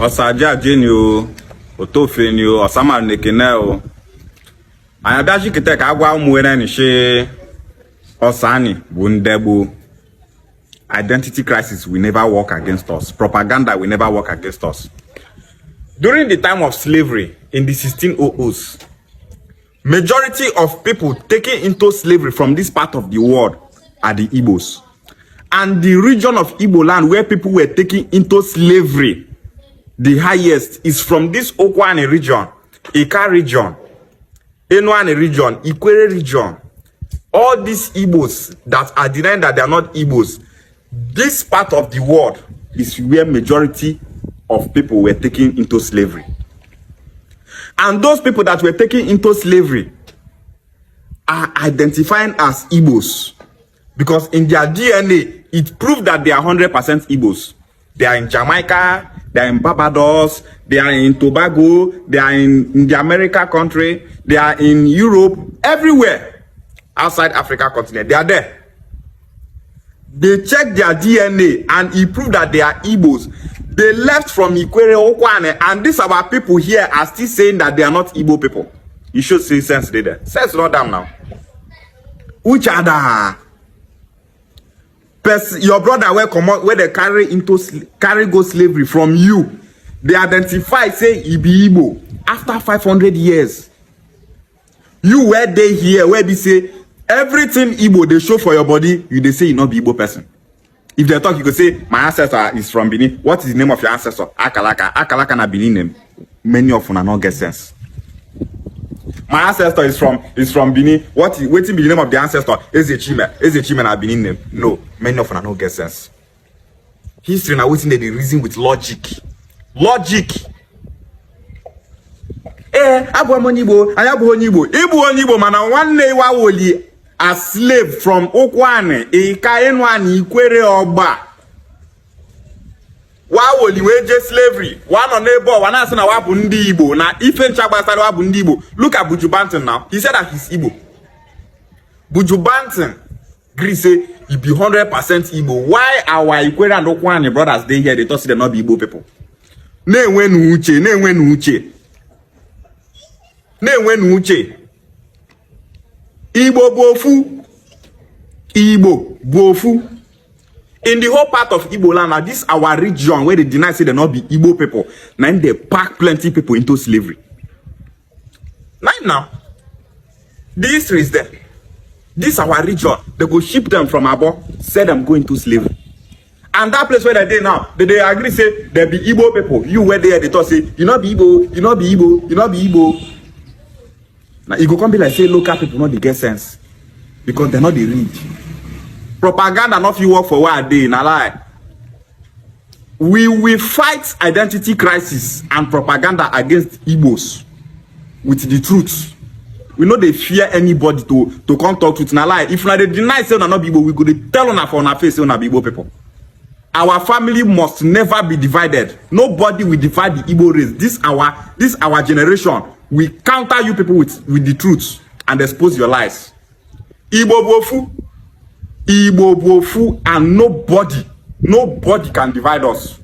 Osaja Jenio, Otofenio, Osama Nekeneo. I adaji kiteka agwa umwere ni she Osani Bundebu. Identity crisis will never work against us. Propaganda will never work against us. During the time of slavery in the 1600s, majority of people taken into slavery from this part of the world are the Igbos. And the region of Igbo land where people were taken into slavery, the highest is from this Okwane region, Ika region, Enuane region, Ikwere region. All these Igbos that are denying that they are not Igbos, this part of the world is where majority of people were taken into slavery. And those people that were taken into slavery are identifying as Igbos because in their DNA, it proved that they are 100% Igbos. They are in Jamaica, they are in Barbados, they are in Tobago, they are in the America country, they are in Europe, everywhere outside Africa continent. They are there. They checked their DNA and it proved that they are Igbos. They left from Ikwere Okwane, and these our people here are still saying that they are not Igbo people. You should see sense there. Sense not them now. Which other? Your brother will come out where they carry go slavery from you. They identify, say, Ibi Igbo. After 500 years, you were they here where they say everything Igbo they show for your body, you they say you not be Igbo person. If they talk, you could say my ancestor is from Benin. What is the name of your ancestor? Akalaka. Akalaka na Benin name. Many of them not get sense. My ancestor is from Benin. Waiting be the name of the ancestor? Is a Chime na Benin name? No, many of them not get sense. History now waiting the reason with logic. Logic. Abu Monibo, Ayabu Onibo, Ibu Onibo, man, one day wali a slave from Okwane, Enwani, Ikwere Oba. Wawoli weje slavery. One on neighbor, one answer na wabu ndi Igbo. Na ifen chagba start wabu ndi Igbo. Look at Buju Banton now. He said that he's Igbo. Buju Banton agree say he be 100% Igbo. Why our Ikwere and Okwane brothers they here they thought they not be Igbo people? Ne wenu uche. Igbo bofu. In the whole part of Igbo land, now this our region where they deny say they not be Igbo people, now they pack plenty people into slavery. Now, the history is there. This our region, they go ship them from above, send them go into slavery. And that place where they now, they agree say they be Igbo people. You were there, they thought say, you not be Igbo, you not be Igbo, you not be Igbo. Now it go come be like say local people not they get sense. Because they're not the read. Propaganda not you work for what day in a lie. We will fight identity crisis and propaganda against Igbos with the truth. We know they fear anybody to come talk to it in a lie. If they deny say not be Igbo, we go to tell on our face say not be Igbo people. Our family must never be divided. Nobody will divide the Igbo race. This our generation. We counter you people with the truth and expose your lies. Igbo bofu, and nobody can divide us.